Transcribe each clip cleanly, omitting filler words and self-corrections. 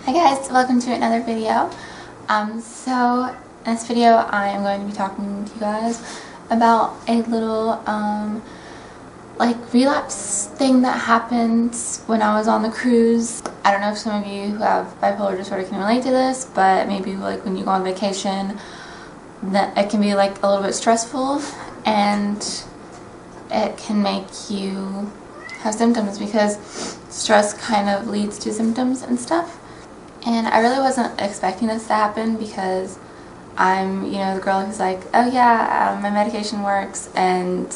Hi guys, welcome to another video. So in this video I am going to be talking to you guys about a little like relapse thing that happened when I was on the cruise. I don't know if some of you who have bipolar disorder can relate to this, but maybe like when you go on vacation that it can be like a little bit stressful and it can make you have symptoms because stress kind of leads to symptoms and stuff. And I really wasn't expecting this to happen because I'm, the girl who's like, oh yeah, my medication works and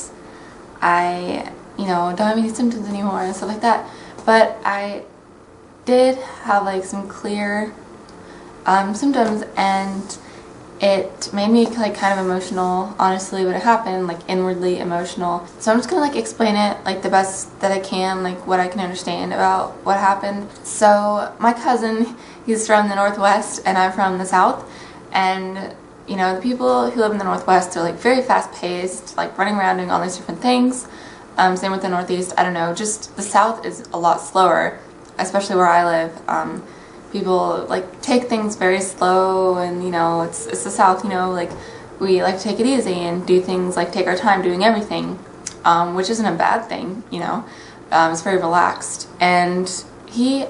I, don't have any symptoms anymore and stuff like that. But I did have like some clear symptoms, and it made me like kind of emotional, honestly, when it happened, like inwardly emotional. So I'm just gonna like explain it like the best that I can, like what I can understand about what happened. So my cousin, he's from the Northwest and I'm from the South, and the people who live in the Northwest are like very fast paced, like running around doing all these different things. Same with the Northeast. I don't know, just the South is a lot slower, especially where I live. People like take things very slow, and it's the South, like we like to take it easy and do things, like take our time doing everything, which isn't a bad thing. It's very relaxed, and he's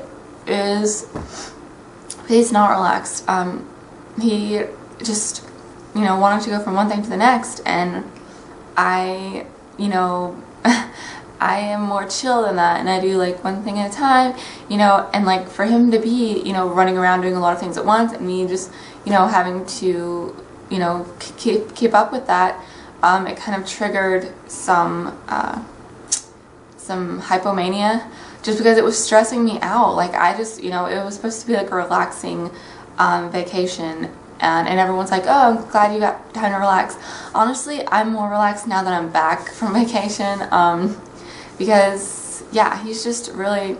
not relaxed. He just wanted to go from one thing to the next, and I I am more chill than that, and I do like one thing at a time, and like for him to be, running around doing a lot of things at once, and me just, having to, keep up with that, it kind of triggered some hypomania, just because it was stressing me out. Like I just, it was supposed to be like a relaxing vacation, and everyone's like, oh, I'm glad you got time to relax. Honestly, I'm more relaxed now that I'm back from vacation, because yeah, he's just really,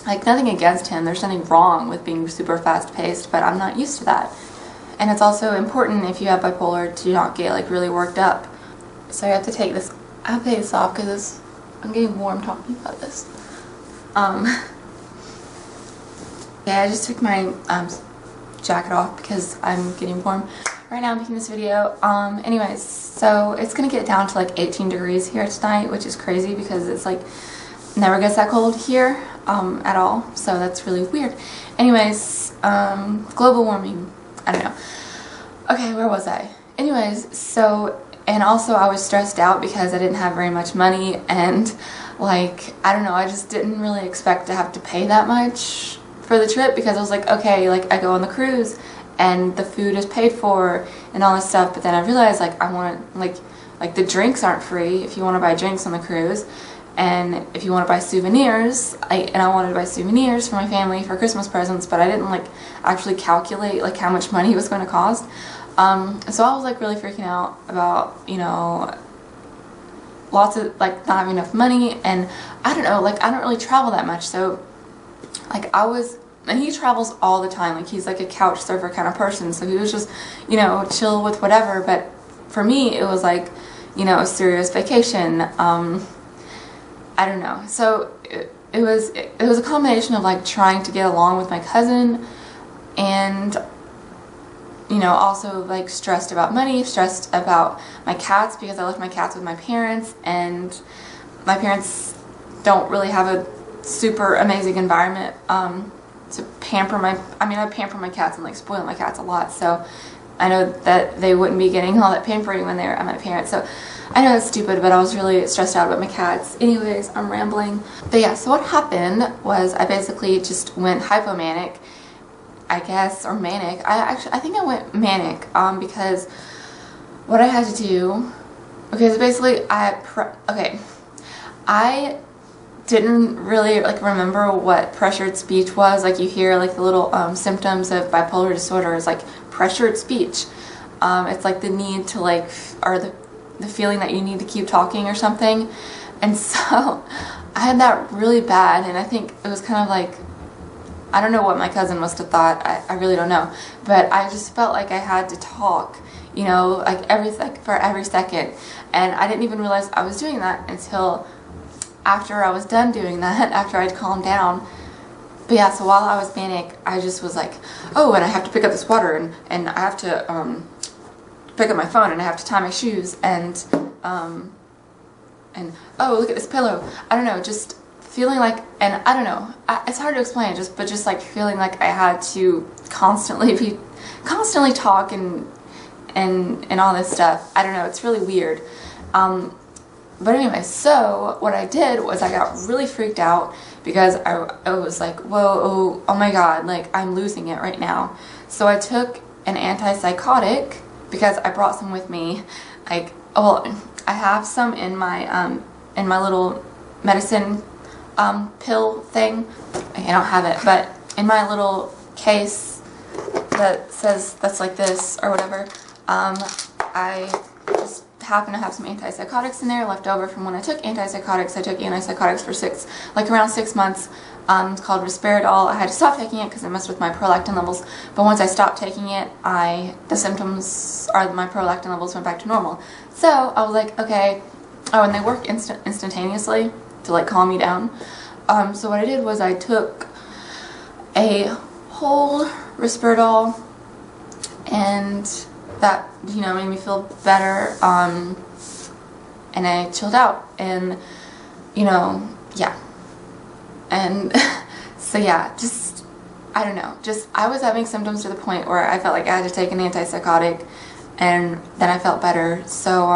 like, nothing against him, there's nothing wrong with being super fast paced, but I'm not used to that. And it's also important, if you have bipolar, to not get like really worked up. So I have to take this, I have to take this off because I'm getting warm talking about this. Yeah, I just took my jacket off because I'm getting warm right now. I'm making this video. Anyways, so it's gonna get down to like 18 degrees here tonight, which is crazy because it's like never gets that cold here at all, so that's really weird. Anyways, global warming, I don't know. Okay, where was I? Anyways, so, and also I was stressed out because I didn't have very much money, and like, I don't know, I just didn't really expect to have to pay that much for the trip, because I was like, okay, like I go on the cruise and the food is paid for and all this stuff, but then I realized like I want, like the drinks aren't free if you want to buy drinks on the cruise, and if you want to buy souvenirs, I wanted to buy souvenirs for my family for Christmas presents, but I didn't like actually calculate like how much money it was going to cost. So I was like really freaking out about, lots of like not having enough money, and I don't know, like I don't really travel that much, so like and he travels all the time, like he's like a couch surfer kind of person, so he was just, chill with whatever. But for me it was like, a serious vacation. I don't know, so it was a combination of like trying to get along with my cousin, and also like stressed about money, stressed about my cats, because I left my cats with my parents, and my parents don't really have a super amazing environment to pamper I pamper my cats and like spoil my cats a lot, so I know that they wouldn't be getting all that pampering when they're at my parents. So I know it's stupid, but I was really stressed out about my cats. Anyways, I'm rambling. But yeah, so what happened was I basically just went hypomanic, I guess, or manic. I think I went manic, because what I had to do, okay, so basically I didn't really like remember what pressured speech was. Like you hear like the little symptoms of bipolar disorder is like pressured speech. It's like the need to like, or the feeling that you need to keep talking or something. And so I had that really bad, and I think it was kind of like, I don't know what my cousin must have thought, I really don't know, but I just felt like I had to talk, like for every second, and I didn't even realize I was doing that until after I was done doing that, after I'd calmed down. But yeah, so while I was manic, I just was like, oh, and I have to pick up this water, and I have to pick up my phone, and I have to tie my shoes, and oh, look at this pillow. I don't know, just feeling like, and I don't know, it's hard to explain, but just like feeling like I had to constantly talk and all this stuff. I don't know, it's really weird. But anyway, so what I did was I got really freaked out because I was like, whoa, oh my god, like I'm losing it right now. So I took an antipsychotic because I brought some with me. Like, well, I have some in my little medicine pill thing. I don't have it, but in my little case that says that's like this or whatever, I just happen to have some antipsychotics in there left over from when I took antipsychotics. I took antipsychotics for around 6 months. It's called Risperidol. I had to stop taking it because it messed with my prolactin levels. But once I stopped taking it, the symptoms or my prolactin levels went back to normal. So I was like, okay. Oh, and they work instantaneously to like calm me down. So what I did was I took a whole Risperidol, and that, you know, made me feel better, and I chilled out, and, you know, yeah, and so yeah, just, I don't know, just, I was having symptoms to the point where I felt like I had to take an antipsychotic, and then I felt better. So,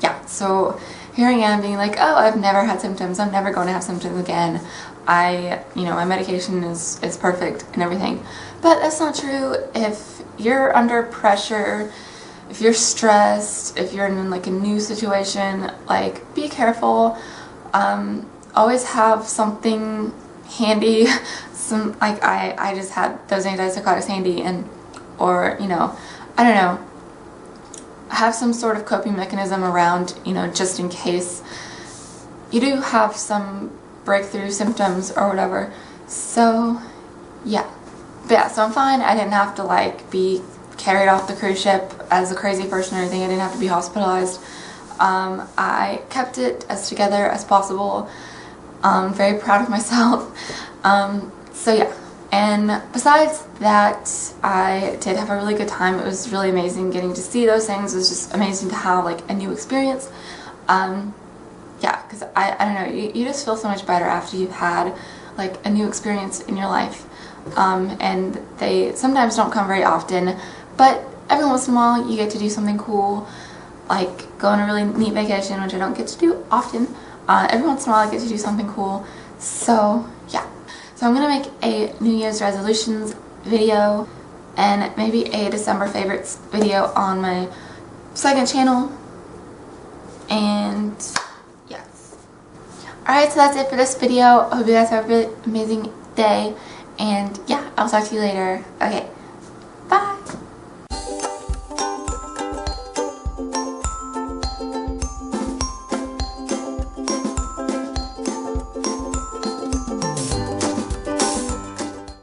yeah, so here I am being like, oh, I've never had symptoms, I'm never going to have symptoms again, you know, my medication is perfect and everything. But that's not true. If you're under pressure, if you're stressed, if you're in like a new situation, like, be careful. Always have something handy. Like I just had those antipsychotics handy, or, you know, I don't know, have some sort of coping mechanism around, you know, just in case you do have some breakthrough symptoms or whatever. So yeah. But yeah, so I'm fine. I didn't have to like be carried off the cruise ship as a crazy person or anything. I didn't have to be hospitalized. I kept it as together as possible. Very proud of myself. So yeah, and besides that, I did have a really good time. It was really amazing getting to see those things. It was just amazing to have like a new experience. Yeah, because I don't know, you just feel so much better after you've had like a new experience in your life. And they sometimes don't come very often, but every once in a while you get to do something cool, like go on a really neat vacation, which I don't get to do often. Every once in a while I get to do something cool. So yeah, so I'm gonna make a New Year's resolutions video and maybe a December favorites video on my second channel. And yes, alright, so that's it for this video. I hope you guys have a really amazing day. And yeah, I'll talk to you later. Okay, bye!